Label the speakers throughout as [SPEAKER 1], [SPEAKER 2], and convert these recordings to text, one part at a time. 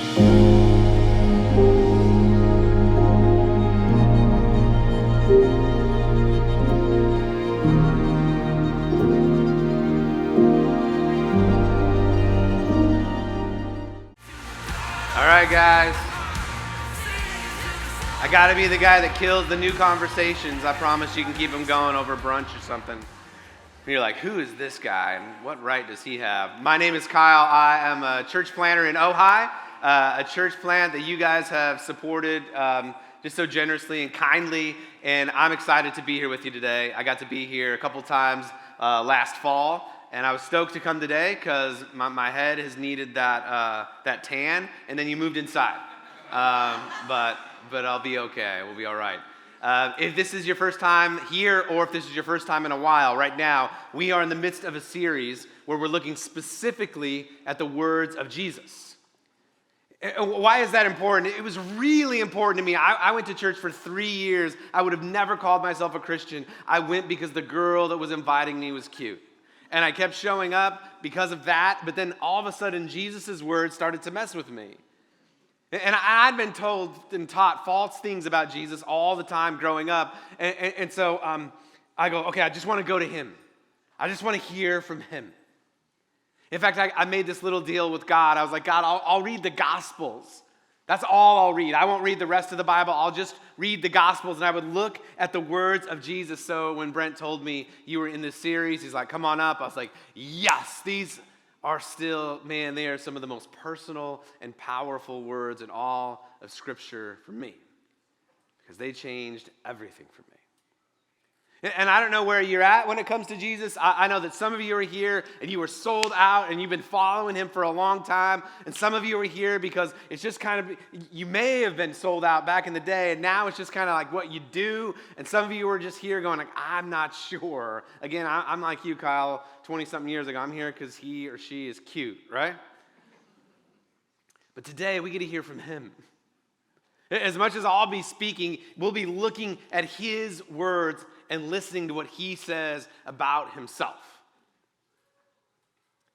[SPEAKER 1] All right, guys. I gotta be the guy that kills the new conversations. I promise you can keep them going over brunch or something. And you're like, who is this guy and what right does he have? My name is Kyle. I am a church planter in Ojai, a church plant that you guys have supported just so generously and kindly. And I'm excited to be here with you today. I got to be here a couple times last fall. And I was stoked to come today because my head has needed that tan, and then you moved inside. But I'll be okay. We'll be all right. If this is your first time here, or if this is your first time in a while, right now, we are in the midst of a series where we're looking specifically at the words of Jesus. Why is that important? It was really important to me. I went to church for 3 years. I would have never called myself a Christian. I went because the girl that was inviting me was cute. And I kept showing up because of that, but then all of a sudden, Jesus' words started to mess with me. And I'd been told and taught false things about Jesus all the time growing up. And so I go, okay, I just want to go to him. I just want to hear from him. In fact, I made this little deal with God. I was like, God, I'll read the Gospels. That's all I'll read. I won't read the rest of the Bible. I'll just read the Gospels, and I would look at the words of Jesus. So when Brent told me you were in this series, he's like, come on up. I was like, yes, these are still, man, they are some of the most personal and powerful words in all of Scripture for me because they changed everything for me. And I don't know where you're at when it comes to Jesus. I know that some of you are here and you were sold out and you've been following him for a long time. And some of you are here because it's just kind of, you may have been sold out back in the day and now it's just kind of like what you do. And some of you are just here going like, I'm not sure. Again, I'm like you, Kyle, 20-something years ago. I'm here because he or she is cute, right? But today we get to hear from him. As much as I'll be speaking, we'll be looking at his words and listening to what he says about himself.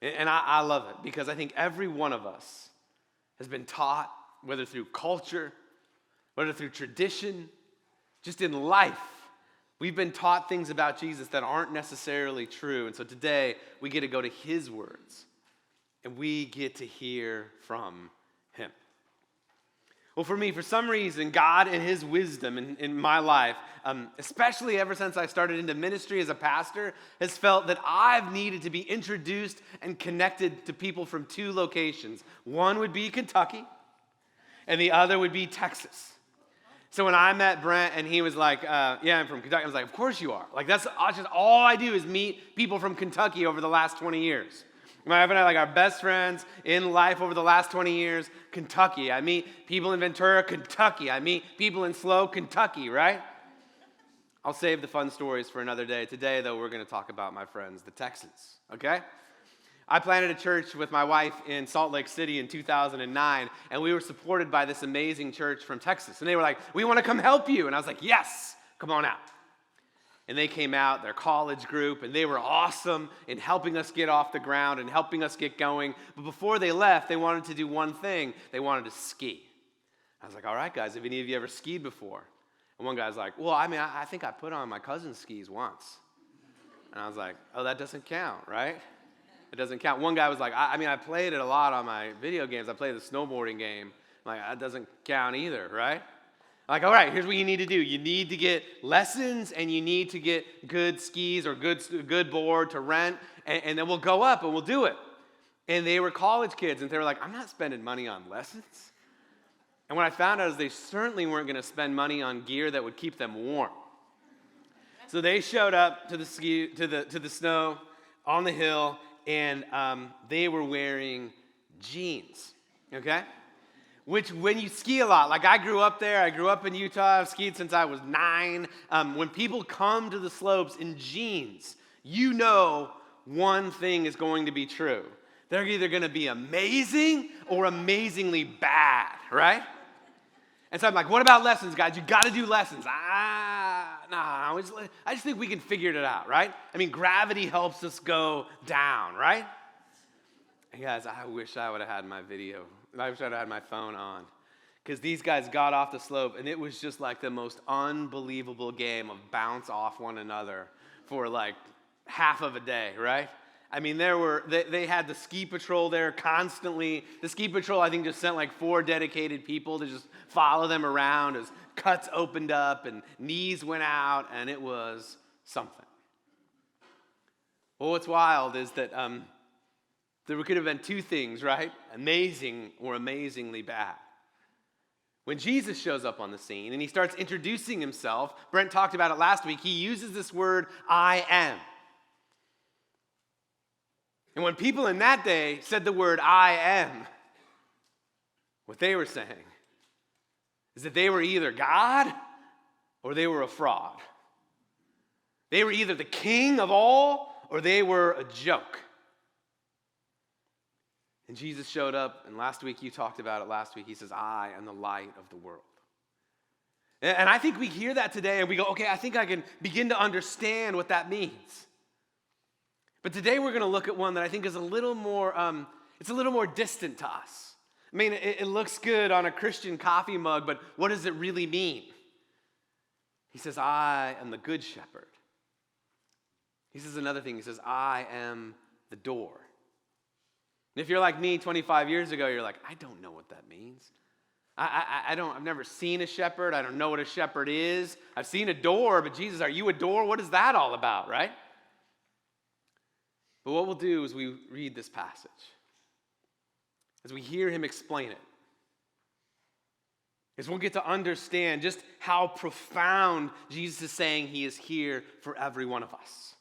[SPEAKER 1] And I love it because I think every one of us has been taught, whether through culture, whether through tradition, just in life, we've been taught things about Jesus that aren't necessarily true. And so today, we get to go to his words, and we get to hear from him. Well, for me, for some reason, God and his wisdom in my life, especially ever since I started into ministry as a pastor, has felt that I've needed to be introduced and connected to people from two locations. One would be Kentucky, and the other would be Texas. So when I met Brent and he was like, yeah, I'm from Kentucky, I was like, of course you are. Like, that's just all I do is meet people from Kentucky over the last 20 years. My wife and I, like our best friends in life over the last 20 years, Kentucky. I meet people in Ventura, Kentucky. I meet people in SLO, Kentucky, right? I'll save the fun stories for another day. Today, though, we're going to talk about my friends, the Texans, okay? I planted a church with my wife in Salt Lake City in 2009, and we were supported by this amazing church from Texas. And they were like, we want to come help you. And I was like, yes, come on out. And they came out, their college group, and they were awesome in helping us get off the ground and helping us get going. But before they left, they wanted to do one thing. They wanted to ski. I was like, all right, guys, have any of you ever skied before? And one guy's like, well, I mean, I think I put on my cousin's skis once. And I was like, oh, that doesn't count, right? It doesn't count. One guy was like, I played it a lot on my video games. I played the snowboarding game. I'm like, that doesn't count either, right? Like, all right, here's what you need to do. You need to get lessons, and you need to get good skis or good board to rent, and then we'll go up and we'll do it. And they were college kids, and they were like, I'm not spending money on lessons. And what I found out is they certainly weren't going to spend money on gear that would keep them warm. So they showed up to the snow on the hill, and they were wearing jeans, okay? Which, when you ski a lot, like I grew up there, I grew up in Utah, I've skied since I was 9. When people come to the slopes in jeans, you know one thing is going to be true. They're either going to be amazing or amazingly bad, right? And so I'm like, what about lessons, guys? You got to do lessons. I just think we can figure it out, right? I mean, gravity helps us go down, right? And guys, I wish I would have had my video. I wish I would have had my phone on. Because these guys got off the slope, and it was just like the most unbelievable game of bounce off one another for like half of a day, right? I mean, they had the ski patrol there constantly. The ski patrol, I think, just sent like 4 dedicated people to just follow them around as cuts opened up and knees went out, and it was something. Well, what's wild is that there could have been 2 things, right? Amazing or amazingly bad. When Jesus shows up on the scene and he starts introducing himself, Brent talked about it last week, he uses this word, I am. And when people in that day said the word I am, what they were saying is that they were either God or they were a fraud. They were either the king of all or they were a joke. And Jesus showed up, and last week you talked about it last week. He says, I am the light of the world. And I think we hear that today and we go, okay, I think I can begin to understand what that means. But today we're going to look at one that I think is a little more, it's a little more distant to us. I mean, it looks good on a Christian coffee mug, but what does it really mean? He says, I am the good shepherd. He says another thing. He says, I am the door. And if you're like me 25 years ago, you're like, I don't know what that means. I've never seen a shepherd. I don't know what a shepherd is. I've seen a door, but Jesus, are you a door? What is that all about, right? But what we'll do is we read this passage, as we hear him explain it, is we'll get to understand just how profound Jesus is saying he is here for every one of us.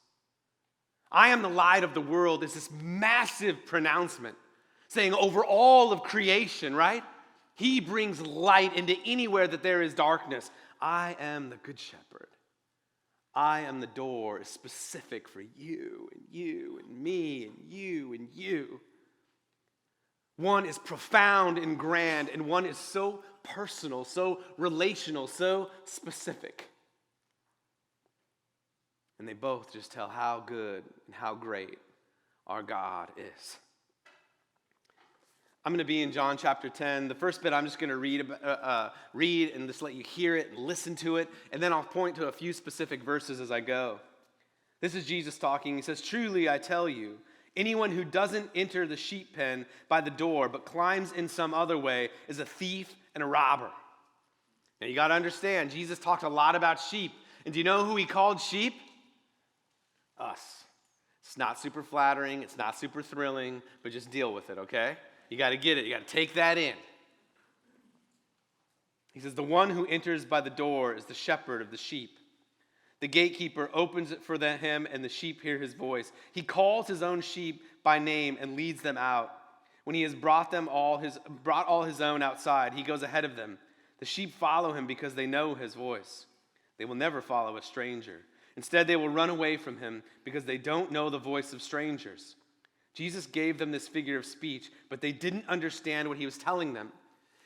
[SPEAKER 1] I am the light of the world is this massive pronouncement saying over all of creation, right? He brings light into anywhere that there is darkness. I am the good shepherd. I am the door is specific for you and you and me and you and you. One is profound and grand, and one is so personal, so relational, so specific. And they both just tell how good and how great our God is. I'm going to be in John chapter 10. The first bit I'm just going to read and just let you hear it and listen to it. And then I'll point to a few specific verses as I go. This is Jesus talking. He says, truly I tell you, anyone who doesn't enter the sheep pen by the door but climbs in some other way is a thief and a robber. Now you got to understand, Jesus talked a lot about sheep. And do you know who he called sheep? Us. It's not super flattering. It's not super thrilling. But just deal with it, okay? You got to get it. You got to take that in. He says, the one who enters by the door is the shepherd of the sheep. The gatekeeper opens it for him, and the sheep hear his voice. He calls his own sheep by name and leads them out. When he has brought all his own outside, he goes ahead of them. The sheep follow him because they know his voice. They will never follow a stranger. Instead, they will run away from him because they don't know the voice of strangers. Jesus gave them this figure of speech, but they didn't understand what he was telling them.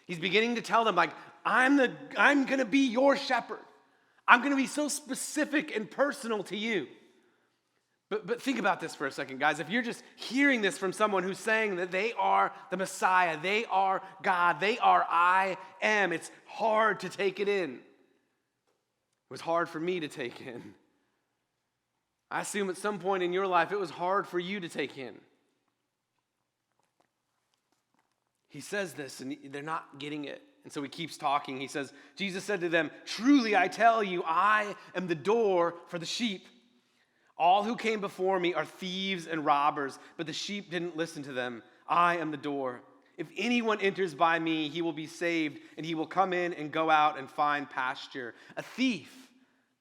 [SPEAKER 1] He's beginning to tell them, like, I'm going to be your shepherd. I'm going to be so specific and personal to you. But think about this for a second, guys. If you're just hearing this from someone who's saying that they are the Messiah, they are God, they are I am, it's hard to take it in. It was hard for me to take in. I assume at some point in your life, it was hard for you to take in. He says this, and they're not getting it. And so he keeps talking. He says, Jesus said to them, truly I tell you, I am the door for the sheep. All who came before me are thieves and robbers, but the sheep didn't listen to them. I am the door. If anyone enters by me, he will be saved, and he will come in and go out and find pasture. A thief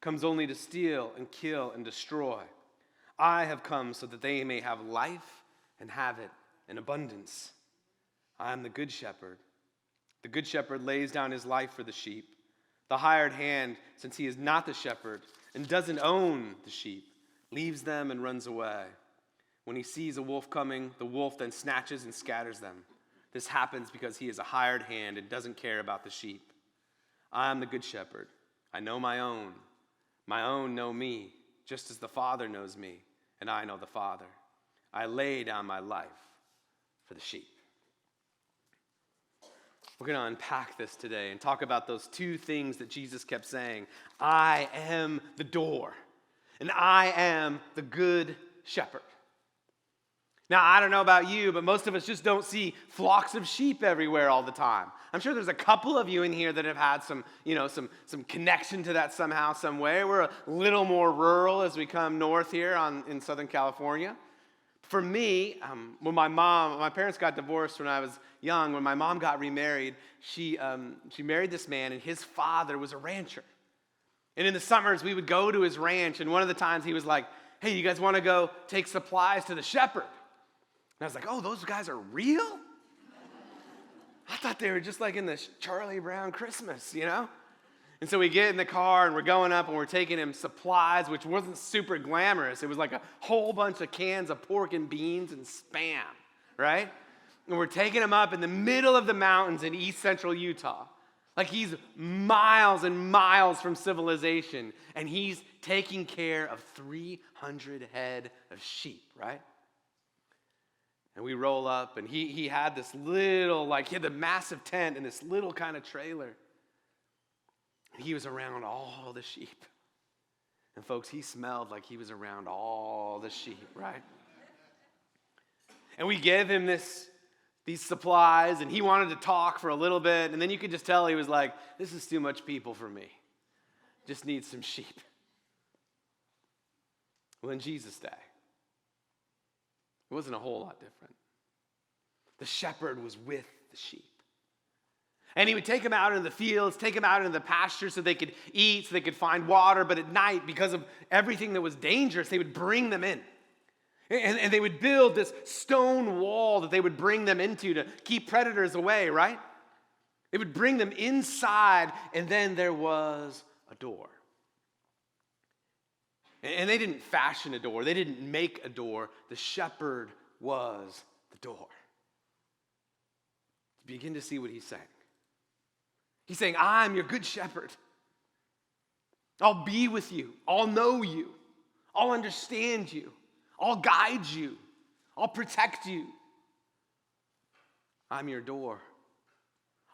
[SPEAKER 1] comes only to steal and kill and destroy. I have come so that they may have life and have it in abundance. I am the good shepherd. The good shepherd lays down his life for the sheep. The hired hand, since he is not the shepherd and doesn't own the sheep, leaves them and runs away. When he sees a wolf coming, the wolf then snatches and scatters them. This happens because he is a hired hand and doesn't care about the sheep. I am the good shepherd. I know my own. My own know me, just as the Father knows me, and I know the Father. I lay down my life for the sheep. We're going to unpack this today and talk about those two things that Jesus kept saying. I am the door, and I am the good shepherd. Now, I don't know about you, but most of us just don't see flocks of sheep everywhere all the time. I'm sure there's a couple of you in here that have had some connection to that somehow, some way. We're a little more rural as we come north here in Southern California. For me, when my parents got divorced when I was young. When my mom got remarried, she married this man, and his father was a rancher. And in the summers, we would go to his ranch, and one of the times he was like, hey, you guys want to go take supplies to the shepherd? And I was like, oh, those guys are real? I thought they were just like in this Charlie Brown Christmas, you know? And so we get in the car, and we're going up, and we're taking him supplies, which wasn't super glamorous. It was like a whole bunch of cans of pork and beans and Spam, right? And we're taking him up in the middle of the mountains in east central Utah. Like he's miles and miles from civilization, and he's taking care of 300 head of sheep, right? And we roll up, and he had this little, he had the massive tent and this little kind of trailer. And he was around all the sheep. And folks, he smelled like he was around all the sheep, right? And we gave him these supplies, and he wanted to talk for a little bit, and then you could just tell he was like, this is too much people for me. Just need some sheep. Well, in Jesus' day, it wasn't a whole lot different. The shepherd was with the sheep. And he would take them out into the fields, take them out into the pasture so they could eat, so they could find water. But at night, because of everything that was dangerous, they would bring them in. And they would build this stone wall that they would bring them into to keep predators away, right? They would bring them inside, and then there was a door. And they didn't fashion a door. They didn't make a door. The shepherd was the door. Begin to see what he's saying. He's saying, I'm your good shepherd. I'll be with you. I'll know you. I'll understand you. I'll guide you. I'll protect you. I'm your door.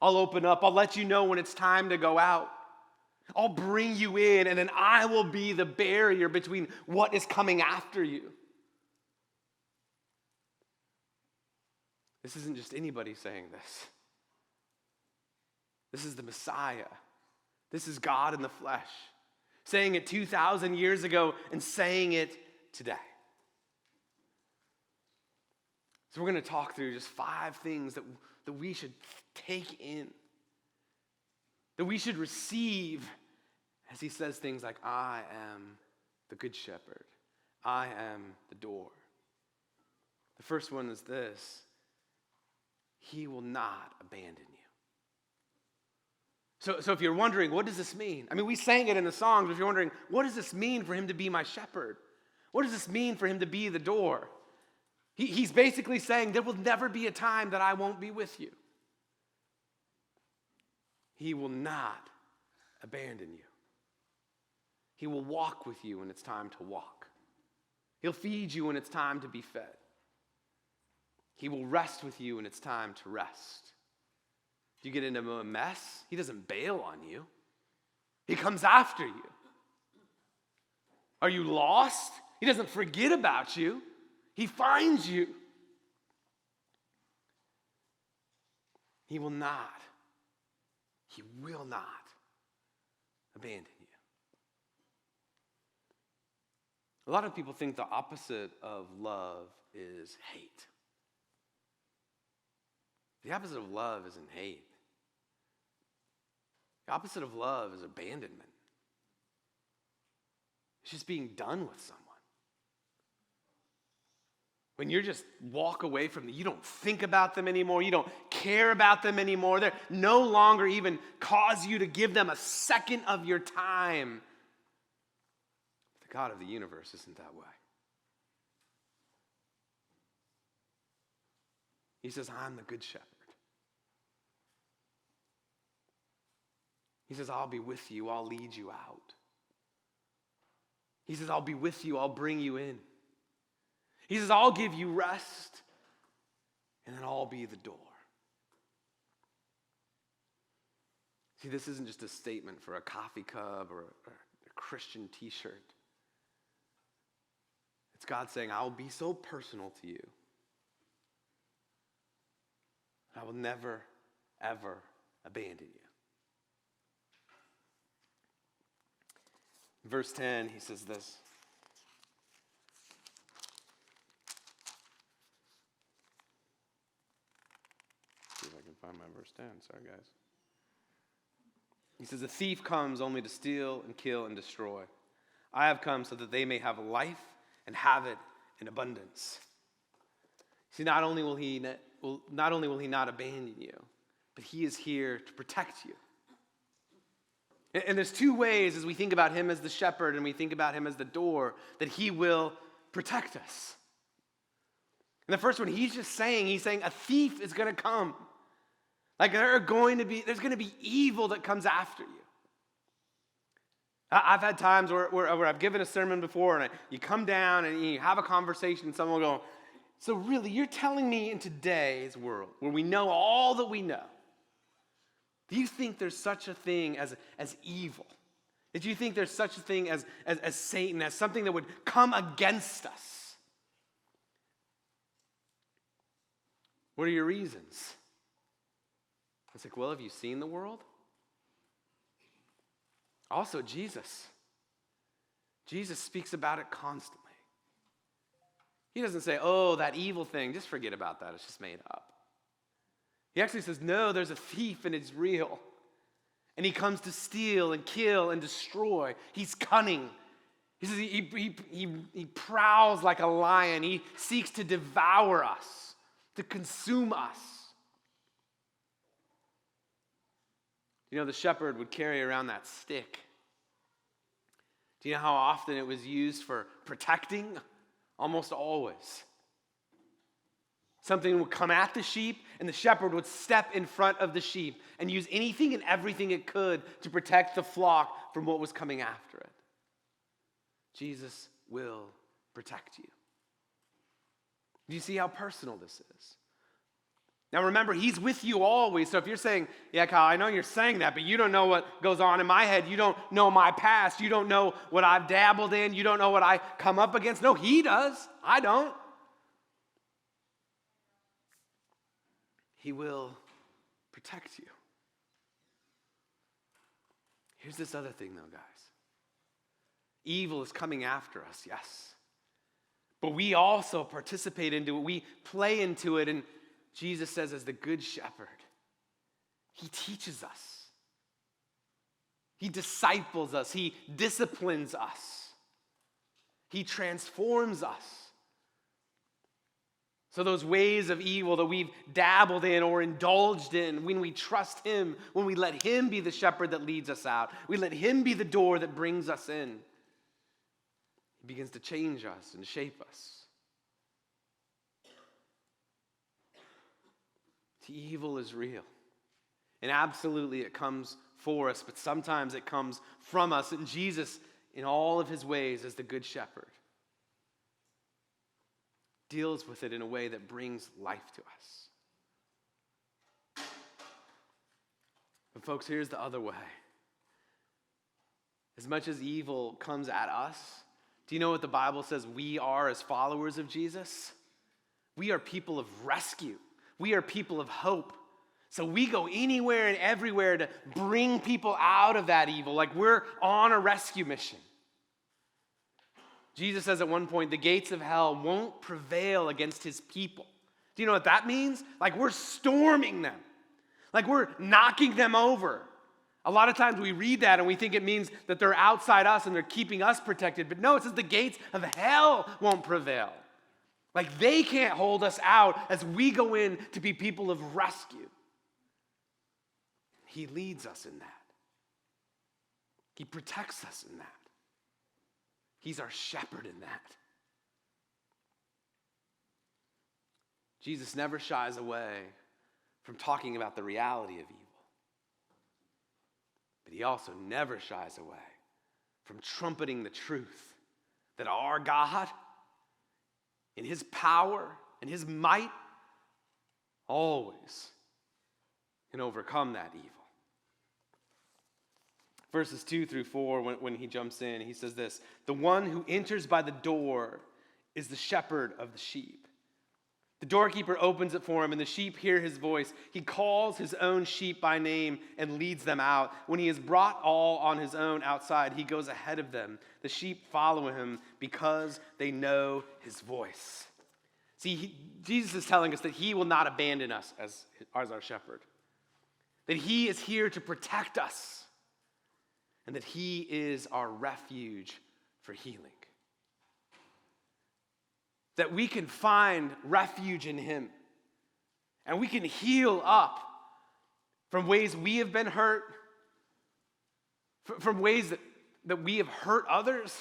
[SPEAKER 1] I'll open up. I'll let you know when it's time to go out. I'll bring you in, and then I will be the barrier between what is coming after you. This isn't just anybody saying this. This is the Messiah. This is God in the flesh, saying it 2,000 years ago and saying it today. So we're going to talk through just 5 things that we should take in, that we should receive as he says things like, I am the good shepherd. I am the door. The first one is this: he will not abandon you. So if you're wondering, what does this mean? I mean, we sang it in the songs, but if you're wondering, what does this mean for him to be my shepherd? What does this mean for him to be the door? He's basically saying there will never be a time that I won't be with you. He will not abandon you. He will walk with you when it's time to walk. He'll feed you when it's time to be fed. He will rest with you when it's time to rest. If you get into a mess, he doesn't bail on you. He comes after you. Are you lost? He doesn't forget about you. He finds you. He will not abandon you. A lot of people think the opposite of love is hate. The opposite of love isn't hate. The opposite of love is abandonment. It's just being done with someone. When you just walk away from them, you don't think about them anymore. You don't care about them anymore. They're no longer even cause you to give them a second of your time. The God of the universe isn't that way. He says, I'm the good shepherd. He says, I'll be with you. I'll lead you out. He says, I'll be with you. I'll bring you in. He says, I'll give you rest. and then I'll be the door. See, this isn't just a statement for a coffee cup or a Christian t-shirt. It's God saying, I will be so personal to you. I will never, ever abandon you. Verse 10, he says this. See if I can find my verse 10. Sorry, guys. He says, a thief comes only to steal and kill and destroy. I have come so that they may have life and have it in abundance. See, not only will he not abandon you, but he is here to protect you. And there's two ways as we think about him as the shepherd and we think about him as the door that he will protect us. And the first one, he's saying a thief is going to come. Like there's going to be evil that comes after you. I've had times where I've given a sermon before and you come down and you have a conversation and someone will go, so really you're telling me in today's world where we know all that we know, do you think there's such a thing as evil? Do you think there's such a thing as Satan, as something that would come against us? What are your reasons? It's like, well, have you seen the world? Also, Jesus. Jesus speaks about it constantly. He doesn't say, oh, that evil thing, just forget about that. It's just made up. He actually says, no, there's a thief and it's real. And he comes to steal and kill and destroy. He's cunning. He says he prowls like a lion. He seeks to devour us, to consume us. You know, the shepherd would carry around that stick. Do you know how often it was used for protecting? Almost always. Something would come at the sheep, and the shepherd would step in front of the sheep and use anything and everything it could to protect the flock from what was coming after it. Jesus will protect you. Do you see how personal this is? Now remember, he's with you always. So if you're saying, yeah, Kyle, I know you're saying that, but you don't know what goes on in my head. You don't know my past. You don't know what I've dabbled in. You don't know what I come up against. No, he does. I don't. He will protect you. Here's this other thing, though, guys. Evil is coming after us, yes. But we also participate into it. We play into it. And Jesus says, as the good shepherd, he teaches us. He disciples us. He disciplines us. He transforms us. So those ways of evil that we've dabbled in or indulged in, when we trust him, when we let him be the shepherd that leads us out, we let him be the door that brings us in, he begins to change us and shape us. The evil is real. And absolutely it comes for us, but sometimes it comes from us. And Jesus, in all of his ways as the good shepherd, deals with it in a way that brings life to us. But folks, here's the other way. As much as evil comes at us, do you know what the Bible says we are as followers of Jesus? We are people of rescue. We are people of hope. So we go anywhere and everywhere to bring people out of that evil, like we're on a rescue mission. Jesus says at one point, the gates of hell won't prevail against his people. Do you know what that means? Like we're storming them. Like we're knocking them over. A lot of times we read that and we think it means that they're outside us and they're keeping us protected. But no, it says the gates of hell won't prevail. Like they can't hold us out as we go in to be people of rescue. He leads us in that. He protects us in that. He's our shepherd in that. Jesus never shies away from talking about the reality of evil. But he also never shies away from trumpeting the truth that our God, in his power and his might, always can overcome that evil. Verses 2-4, when he jumps in, he says this: the one who enters by the door is the shepherd of the sheep. The doorkeeper opens it for him, and the sheep hear his voice. He calls his own sheep by name and leads them out. When he has brought all on his own outside, he goes ahead of them. The sheep follow him because they know his voice. See, Jesus is telling us that he will not abandon us as our shepherd, that he is here to protect us, and that he is our refuge for healing. That we can find refuge in him, and we can heal up from ways we have been hurt, from ways that we have hurt others.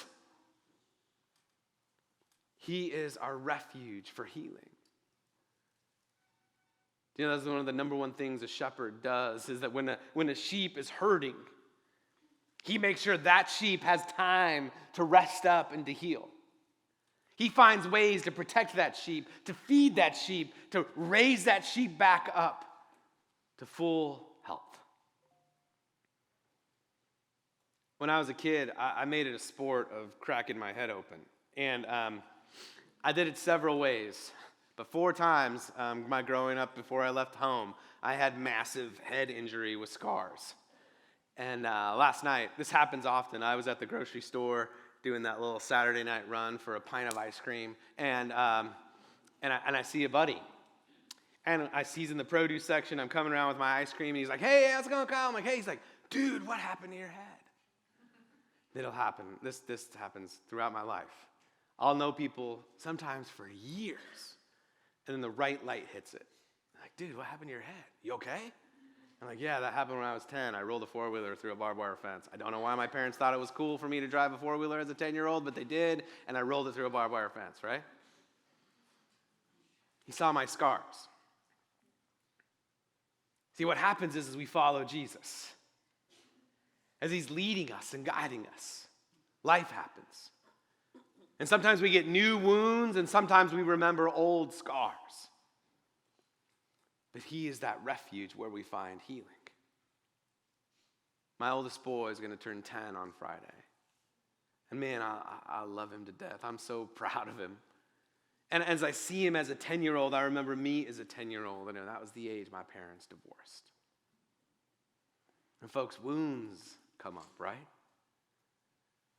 [SPEAKER 1] He is our refuge for healing. You know, that's one of the number one things a shepherd does, is that when a sheep is hurting, he makes sure that sheep has time to rest up and to heal. He finds ways to protect that sheep, to feed that sheep, to raise that sheep back up to full health. When I was a kid, I made it a sport of cracking my head open. And I did it several ways. But 4 times, my growing up before I left home, I had massive head injury with scars. And last night, this happens often. I was at the grocery store doing that little Saturday night run for a pint of ice cream, and I see a buddy. And he's in the produce section. I'm coming around with my ice cream, and he's like, "Hey, how's it going, Kyle?" I'm like, "Hey." He's like, "Dude, what happened to your head?" It'll happen. This happens throughout my life. I'll know people sometimes for years, and then the right light hits it. I'm like, "Dude, what happened to your head? You okay?" I'm like, "Yeah, that happened when I was 10. I rolled a 4-wheeler through a barbed wire fence. I don't know why my parents thought it was cool for me to drive a 4-wheeler as a 10-year-old, but they did, and I rolled it through a barbed wire fence," right? He saw my scars. See, what happens is we follow Jesus. As he's leading us and guiding us, life happens. And sometimes we get new wounds, and sometimes we remember old scars. But he is that refuge where we find healing. My oldest boy is going to turn 10 on Friday. And man, I love him to death. I'm so proud of him. And as I see him as a 10-year-old, I remember me as a 10-year-old. And that was the age my parents divorced. And folks, wounds come up, right?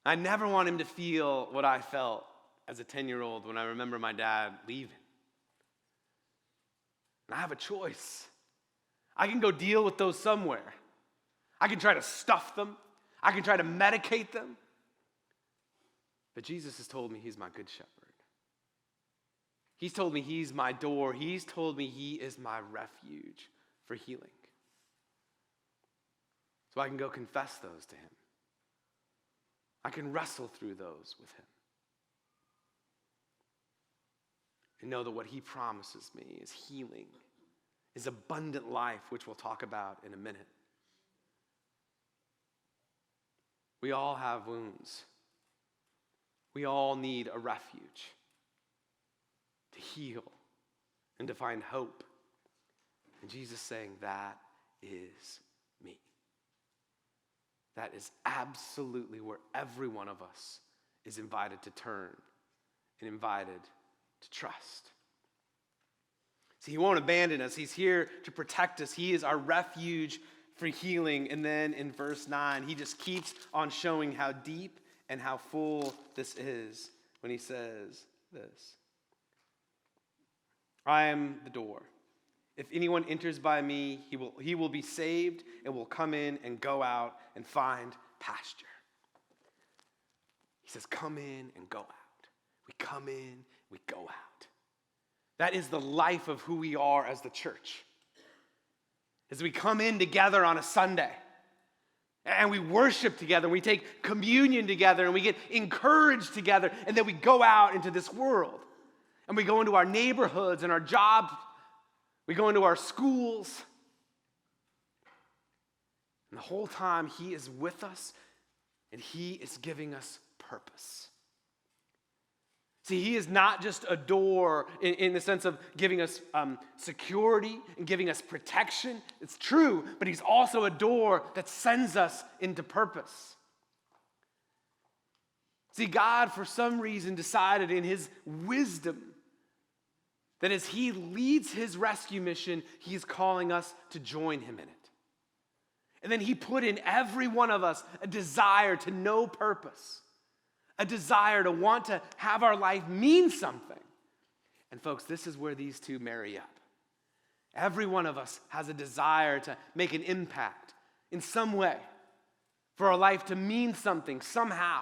[SPEAKER 1] I never want him to feel what I felt as a 10-year-old when I remember my dad leaving. And I have a choice. I can go deal with those somewhere. I can try to stuff them. I can try to medicate them. But Jesus has told me he's my good shepherd. He's told me he's my door. He's told me he is my refuge for healing. So I can go confess those to him. I can wrestle through those with him. And know that what he promises me is healing, is abundant life, which we'll talk about in a minute. We all have wounds. We all need a refuge to heal and to find hope. And Jesus saying, that is me. That is absolutely where every one of us is invited to turn and invited to trust. See, he won't abandon us. He's here to protect us. He is our refuge for healing. And then in verse 9, he just keeps on showing how deep and how full this is when he says this: I am the door. If anyone enters by me, he will be saved and will come in and go out and find pasture. He says, come in and go out. We come in, we go out. That is the life of who we are as the church. As we come in together on a Sunday, and we worship together, and we take communion together, and we get encouraged together, and then we go out into this world. And we go into our neighborhoods and our jobs. We go into our schools. And the whole time he is with us, and he is giving us purpose. See, he is not just a door in the sense of giving us security and giving us protection. It's true, but he's also a door that sends us into purpose. See, God, for some reason, decided in his wisdom that as he leads his rescue mission, he's calling us to join him in it. And then he put in every one of us a desire to know purpose, a desire to want to have our life mean something. And folks, this is where these two marry up. Every one of us has a desire to make an impact in some way, for our life to mean something somehow.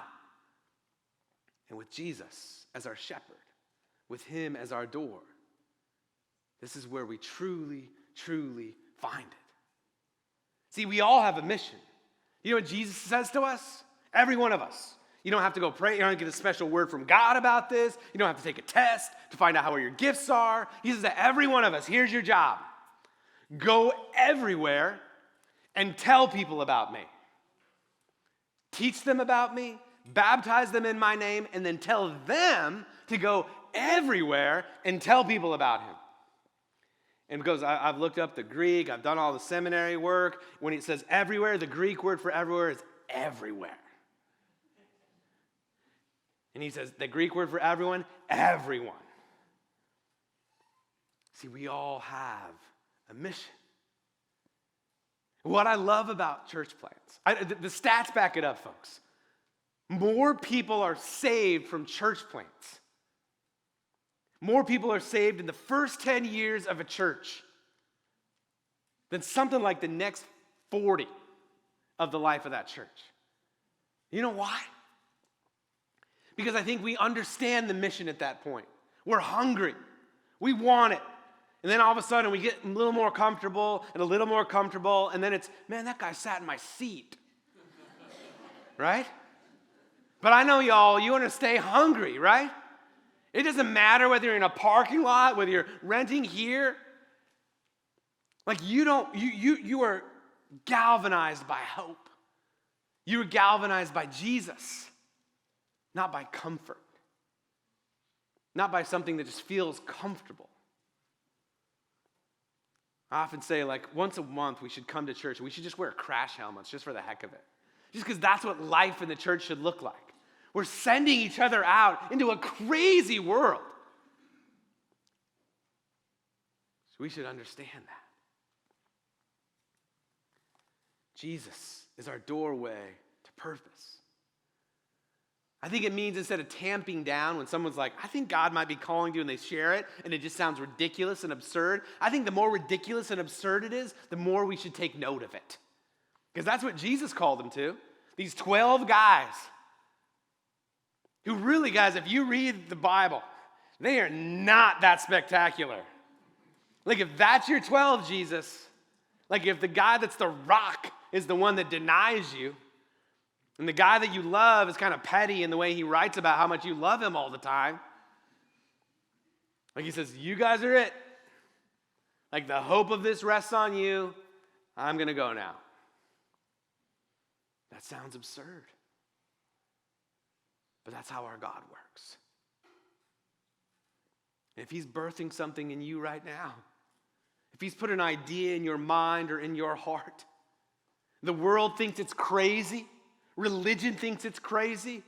[SPEAKER 1] And with Jesus as our shepherd, with him as our door, this is where we truly, truly find it. See, we all have a mission. You know what Jesus says to us? Every one of us. You don't have to go pray. You don't have to get a special word from God about this. You don't have to take a test to find out how your gifts are. He says to every one of us, here's your job. Go everywhere and tell people about me. Teach them about me, baptize them in my name, and then tell them to go everywhere and tell people about him. And because I've looked up the Greek, I've done all the seminary work. When it says everywhere, the Greek word for everywhere is everywhere. And he says the Greek word for everyone, everyone. See, we all have a mission. What I love about church plants, the stats back it up, folks. More people are saved from church plants. More people are saved in the first 10 years of a church than something like the next 40 of the life of that church. You know why? Because I think we understand the mission at that point. We're hungry. We want it. And then all of a sudden we get a little more comfortable and a little more comfortable. And then it's, man, that guy sat in my seat. Right? But I know y'all, you want to stay hungry, right? It doesn't matter whether you're in a parking lot, whether you're renting here. Like you are galvanized by hope. You are galvanized by Jesus, not by comfort. Not by something that just feels comfortable. I often say, like, once a month we should come to church. We should just wear crash helmets just for the heck of it. Just because that's what life in the church should look like. We're sending each other out into a crazy world. So we should understand that. Jesus is our doorway to purpose. I think it means instead of tamping down when someone's like, I think God might be calling you, and they share it, and it just sounds ridiculous and absurd. I think the more ridiculous and absurd it is, the more we should take note of it. Because that's what Jesus called them to. These 12 guys who really, guys, if you read the Bible, they are not that spectacular. Like if that's your 12, Jesus, like if the guy that's the rock is the one that denies you, and the guy that you love is kind of petty in the way he writes about how much you love him all the time. Like he says, you guys are it. Like the hope of this rests on you. I'm going to go now. That sounds absurd. But that's how our God works. And if he's birthing something in you right now, if he's put an idea in your mind or in your heart, the world thinks it's crazy. Religion thinks it's crazy.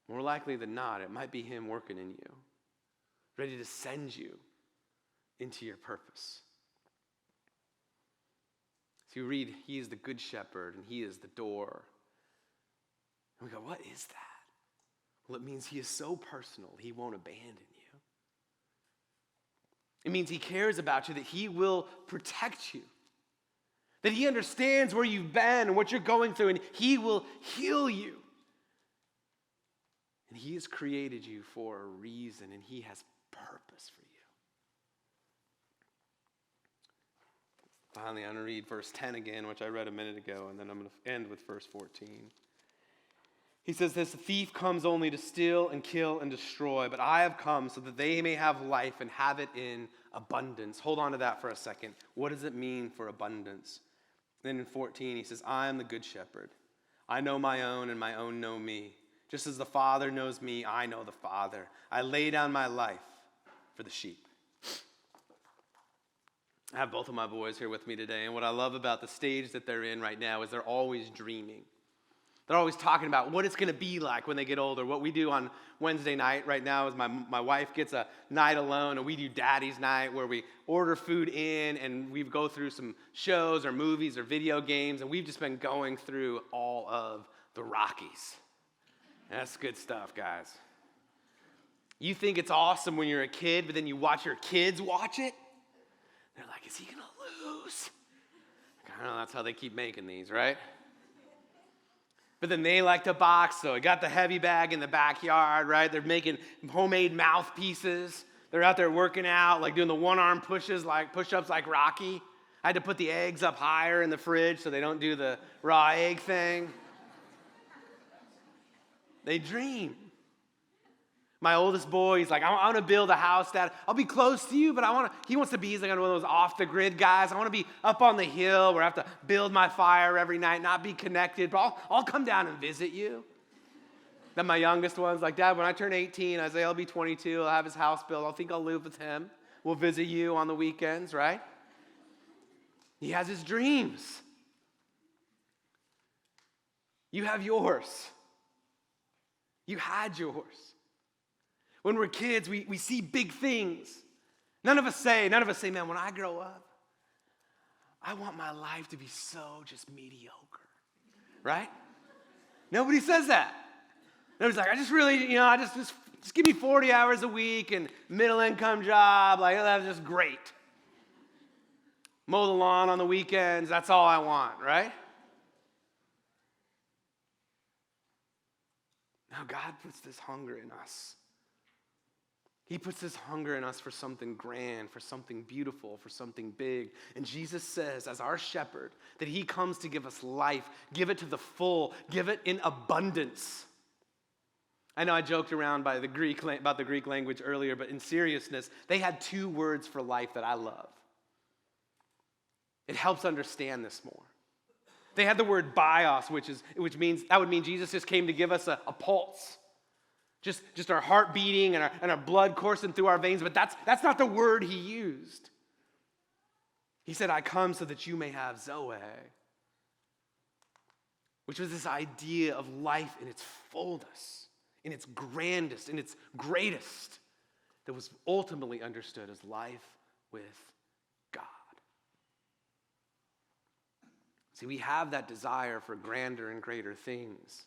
[SPEAKER 1] More likely than not, it might be him working in you, ready to send you into your purpose. So you read, he is the good shepherd and he is the door. And we go, what is that? Well, it means he is so personal, he won't abandon you. It means he cares about you, that he will protect you. That he understands where you've been and what you're going through, and he will heal you. And he has created you for a reason, and he has purpose for you. Finally, I'm going to read verse 10 again, which I read a minute ago, and then I'm going to end with verse 14. He says this, the thief comes only to steal and kill and destroy, but I have come so that they may have life and have it in abundance. Hold on to that for a second. What does it mean for abundance? Then in 14, he says, I am the good shepherd. I know my own, and my own know me. Just as the Father knows me, I know the Father. I lay down my life for the sheep. I have both of my boys here with me today, and what I love about the stage that they're in right now is they're always dreaming. They're always talking about what it's going to be like when they get older. What we do on Wednesday night right now is my wife gets a night alone, and we do Daddy's Night where we order food in, and we go through some shows or movies or video games, and we've just been going through all of the Rockies. That's good stuff, guys. You think it's awesome when you're a kid, but then you watch your kids watch it. They're like, is he going to lose? I don't know, that's how they keep making these, right? But then they like to box, so I got the heavy bag in the backyard, right? They're making homemade mouthpieces. They're out there working out, like doing the one-arm push-ups like Rocky. I had to put the eggs up higher in the fridge so they don't do the raw egg thing. They dream. My oldest boy, he's like, I want to build a house, Dad. I'll be close to you, but he wants to be, he's like one of those off-the-grid guys. I want to be up on the hill where I have to build my fire every night, not be connected, but I'll come down and visit you. Then my youngest one's like, Dad, when I turn 18, Isaiah will be 22, I'll have his house built. I think I'll live with him. We'll visit you on the weekends, right? He has his dreams. You have yours. You had yours. When we're kids, we see big things. None of us say, man, when I grow up, I want my life to be so just mediocre, right? Nobody says that. Nobody's like, I just really, just give me 40 hours a week and middle income job, like that's just great. Mow the lawn on the weekends, that's all I want, right? Now God puts this hunger in us. He puts this hunger in us for something grand, for something beautiful, for something big. And Jesus says, as our shepherd, that he comes to give us life, give it to the full, give it in abundance. I know I joked around about the Greek language earlier, but in seriousness, they had two words for life that I love. It helps understand this more. They had the word bios, which would mean Jesus just came to give us a pulse. Just our heart beating and our blood coursing through our veins, but that's not the word he used. He said, I come so that you may have Zoe, which was this idea of life in its fullness, in its grandest, in its greatest, that was ultimately understood as life with God. See, we have that desire for grander and greater things,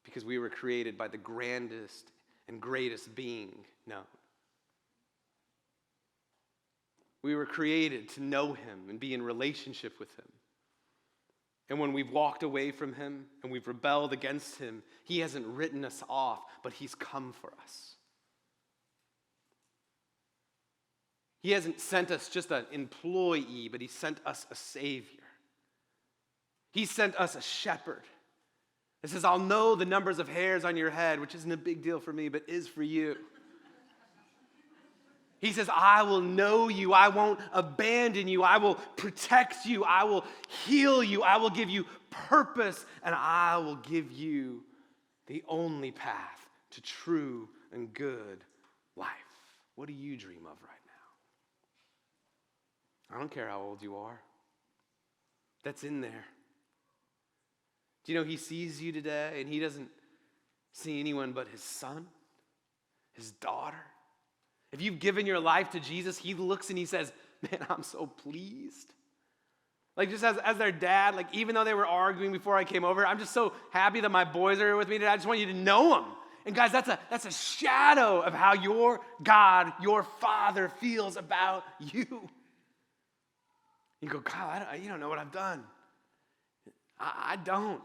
[SPEAKER 1] because we were created by the grandest and greatest being known. We were created to know him and be in relationship with him. And when we've walked away from him and we've rebelled against him, he hasn't written us off, but he's come for us. He hasn't sent us just an employee, but he sent us a savior. He sent us a shepherd. It says, I'll know the numbers of hairs on your head, which isn't a big deal for me, but is for you. He says, I will know you. I won't abandon you. I will protect you. I will heal you. I will give you purpose, and I will give you the only path to true and good life. What do you dream of right now? I don't care how old you are. That's in there. Do you know he sees you today and he doesn't see anyone but his son, his daughter? If you've given your life to Jesus, he looks and he says, man, I'm so pleased. Like just as their dad, like even though they were arguing before I came over, I'm just so happy that my boys are here with me today. I just want you to know them. And guys, that's a shadow of how your God, your Father feels about you. You go, Kyle, you don't know what I've done. I don't.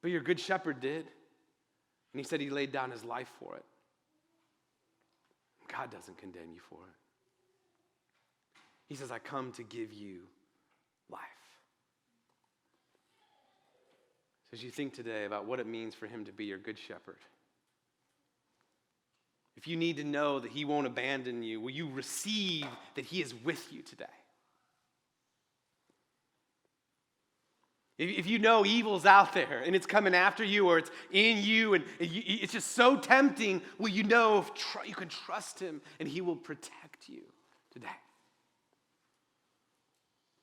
[SPEAKER 1] But your good shepherd did. And he said he laid down his life for it. God doesn't condemn you for it. He says, I come to give you life. So as you think today about what it means for him to be your good shepherd, if you need to know that he won't abandon you, will you receive that he is with you today? If you know evil's out there and it's coming after you or it's in you and it's just so tempting, well, you know you can trust him and he will protect you today.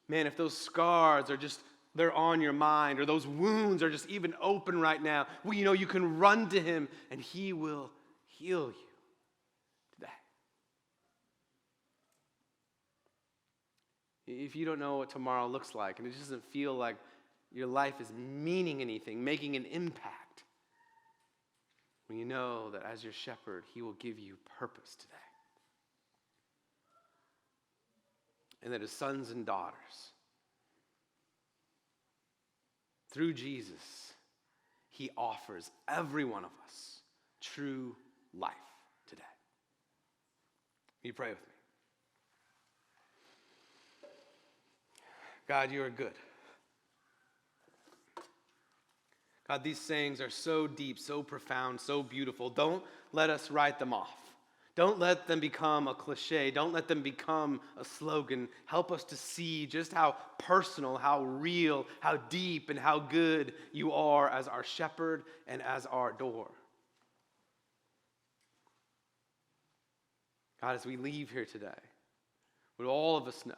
[SPEAKER 1] Man, if those scars are just, they're on your mind, or those wounds are just even open right now, well, you know you can run to him and he will heal you today. If you don't know what tomorrow looks like and it doesn't feel like your life is meaning anything, making an impact, well, you know that as your shepherd, he will give you purpose today. And that as sons and daughters, through Jesus, he offers every one of us true life today. Will you pray with me? God, you are good. God, these sayings are so deep, so profound, so beautiful. Don't let us write them off. Don't let them become a cliche. Don't let them become a slogan. Help us to see just how personal, how real, how deep, and how good you are as our shepherd and as our door. God, as we leave here today, would all of us know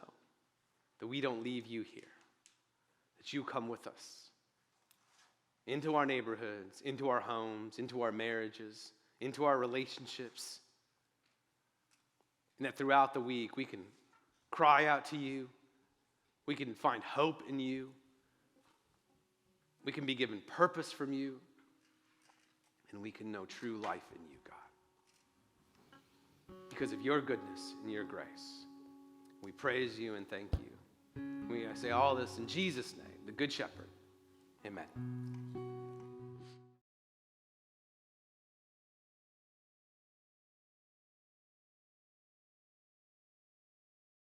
[SPEAKER 1] that we don't leave you here, that you come with us into our neighborhoods, into our homes, into our marriages, into our relationships. And that throughout the week, we can cry out to you. We can find hope in you. We can be given purpose from you. And we can know true life in you, God. Because of your goodness and your grace, we praise you and thank you. We say all this in Jesus' name, the Good Shepherd. Amen.